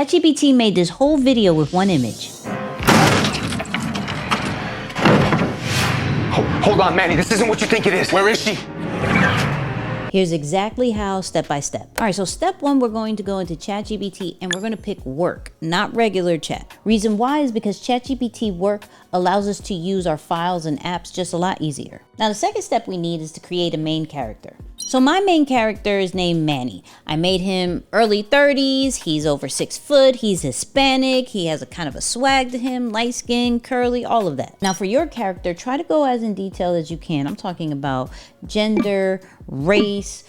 ChatGPT made this whole video with one image. Hold on, Manny, this isn't what you think it is. Where is she? Here's exactly how, step by step. All right, so step one, we're going to go into ChatGPT and we're going to pick work, not regular chat. Reason why is because ChatGPT work allows us to use our files and apps just a lot easier. Now, the second step we need is to create a main character. So my main character is named Manny. I made him early 30s. He's over 6 foot. He's Hispanic. He has a kind of a swag to him, light skin, curly, all of that. Now for your character, try to go as in detail as you can. I'm talking about gender, race,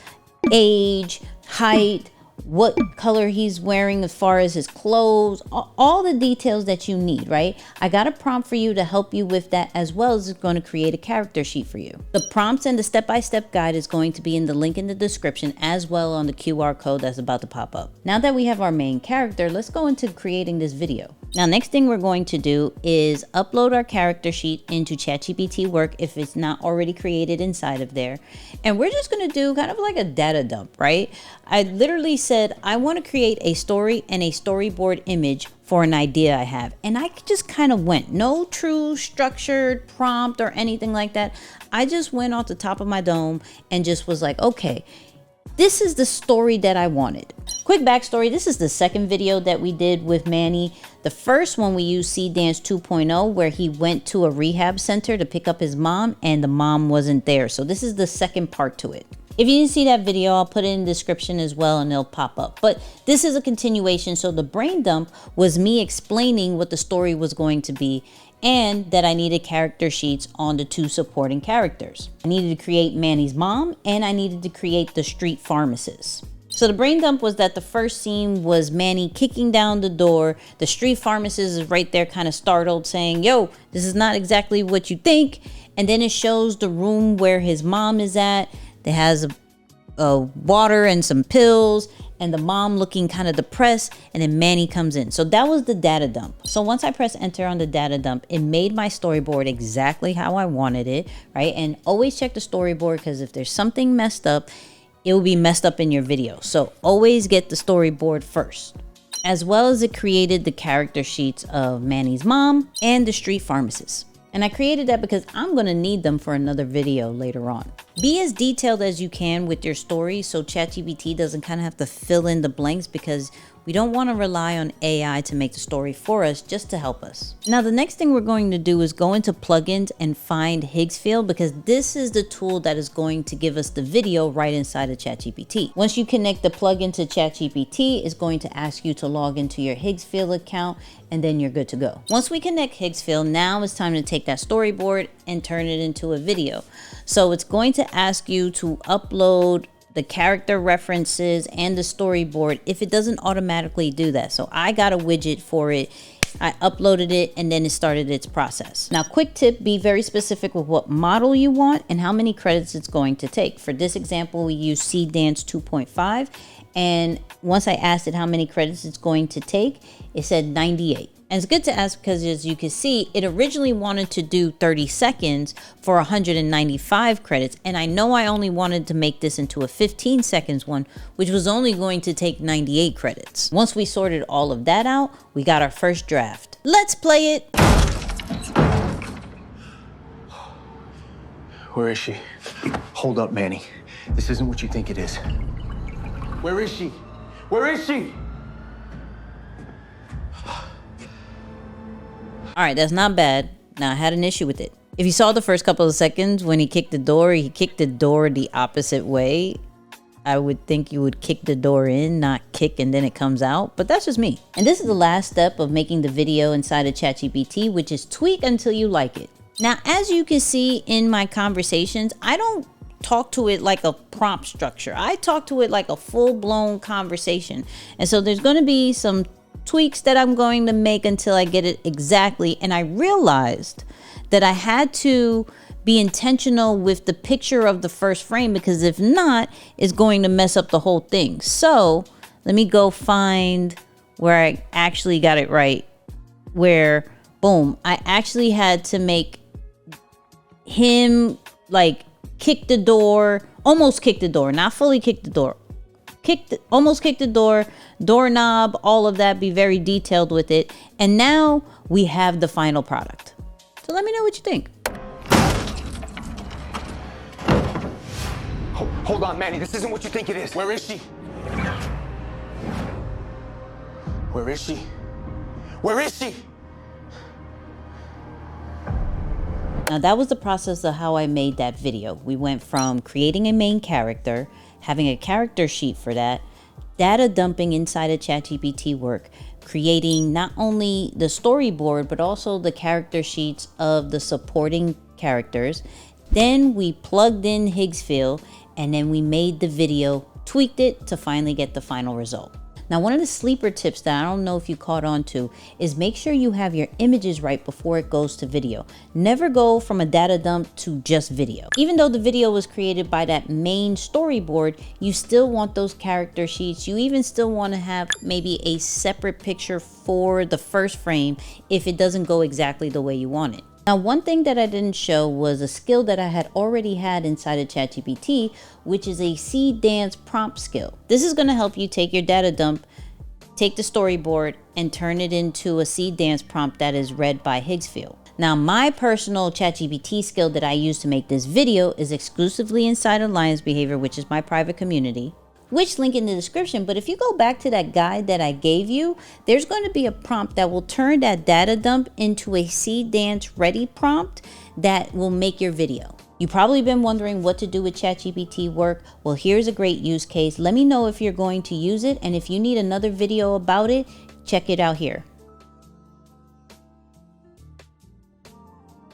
age, height, what color he's wearing as far as his clothes, all the details that you need, right? I got a prompt for you to help you with that, as well as going to create a character sheet for you. The prompts and the step-by-step guide is going to be in the link in the description, as well on the QR code that's about to pop up. Now that we have our main character, let's go into creating this video. Now, next thing we're going to do is upload our character sheet into ChatGPT work if it's not already created inside of there. And we're just going to do kind of like a data dump, right? I literally said, I want to create a story and a storyboard image for an idea I have. And I just kind of went, no true structured prompt or anything like that. I just went off the top of my dome and just was like, okay, this is the story that I wanted. Quick backstory, this is the second video that we did with Manny. The first one we used Seedance 2.0 where he went to a rehab center to pick up his mom and the mom wasn't there. So this is the second part to it. If you didn't see that video, I'll put it in the description as well and it'll pop up. But this is a continuation. So the brain dump was me explaining what the story was going to be and that I needed character sheets on the 2 supporting characters. I needed to create Manny's mom and I needed to create the street pharmacist. So the brain dump was that the first scene was Manny kicking down the door. The street pharmacist is right there kind of startled saying, yo, this is not exactly what you think. And then it shows the room where his mom is at. That has a water and some pills and the mom looking kind of depressed, and then Manny comes in. So that was the data dump. So once I press enter on the data dump, it made my storyboard exactly how I wanted it, right? And always check the storyboard because if there's something messed up, it will be messed up in your video. So always get the storyboard first. As well as it created the character sheets of Manny's mom and the street pharmacist. And I created that because I'm going to need them for another video later on. Be as detailed as you can with your story so ChatGPT doesn't kind of have to fill in the blanks, because we don't want to rely on AI to make the story for us, just to help us. Now, the next thing we're going to do is go into plugins and find Higgsfield, because this is the tool that is going to give us the video right inside of ChatGPT. Once you connect the plugin to ChatGPT, it's going to ask you to log into your Higgsfield account, and then you're good to go. Once we connect Higgsfield, now it's time to take that storyboard and turn it into a video. So it's going to ask you to upload the character references and the storyboard if it doesn't automatically do that. So I got a widget for it. I uploaded it and then it started its process. Now, quick tip, be very specific with what model you want and how many credits it's going to take. For this example, we use Seedance 2.5. And once I asked it how many credits it's going to take, it said 98. And it's good to ask because, as you can see, it originally wanted to do 30 seconds for 195 credits. And I know I only wanted to make this into a 15 seconds one, which was only going to take 98 credits. Once we sorted all of that out, we got our first draft. Let's play it. Where is she? Hold up, Manny. This isn't what you think it is. Where is she? Where is she? All right, that's not bad. Now, I had an issue with it. If you saw the first couple of seconds when he kicked the door the opposite way. I would think you would kick the door in, not kick and then it comes out, but that's just me. And this is the last step of making the video inside of ChatGPT, which is tweak until you like it. Now, as you can see in my conversations, I don't talk to it like a prompt structure. I talk to it like a full-blown conversation. And so there's going to be some tweaks that I'm going to make until I get it exactly. And I realized that I had to be intentional with the picture of the first frame, because if not, it's going to mess up the whole thing. So let me go find where I actually got it right, where boom, I actually had to make him like kick the door, almost kick the door, not fully kick the door, almost kick the doorknob, all of that, be very detailed with it. And now we have the final product. So let me know what you think. Hold on, Manny. This isn't what you think it is. Where is she? Where is she? Where is she? Now that was the process of how I made that video. We went from creating a main character, having a character sheet for that, data dumping inside of ChatGPT work, creating not only the storyboard, but also the character sheets of the supporting characters. Then we plugged in Higgsfield, and then we made the video, tweaked it to finally get the final result. Now, one of the sleeper tips that I don't know if you caught on to is make sure you have your images right before it goes to video. Never go from a data dump to just video. Even though the video was created by that main storyboard, you still want those character sheets. You even still want to have maybe a separate picture for the first frame if it doesn't go exactly the way you want it. Now, one thing that I didn't show was a skill that I had already had inside of ChatGPT, which is a Seedance prompt skill. This is going to help you take your data dump, take the storyboard, and turn it into a Seedance prompt that is read by Higgsfield. Now, my personal ChatGPT skill that I use to make this video is exclusively inside of Lion's Behavior, which is my private community, which link in the description. But if you go back to that guide that I gave you, there's going to be a prompt that will turn that data dump into a Seedance ready prompt that will make your video. You've probably been wondering what to do with ChatGPT work. Well, here's a great use case. Let me know if you're going to use it, and if you need another video about it, check it out here.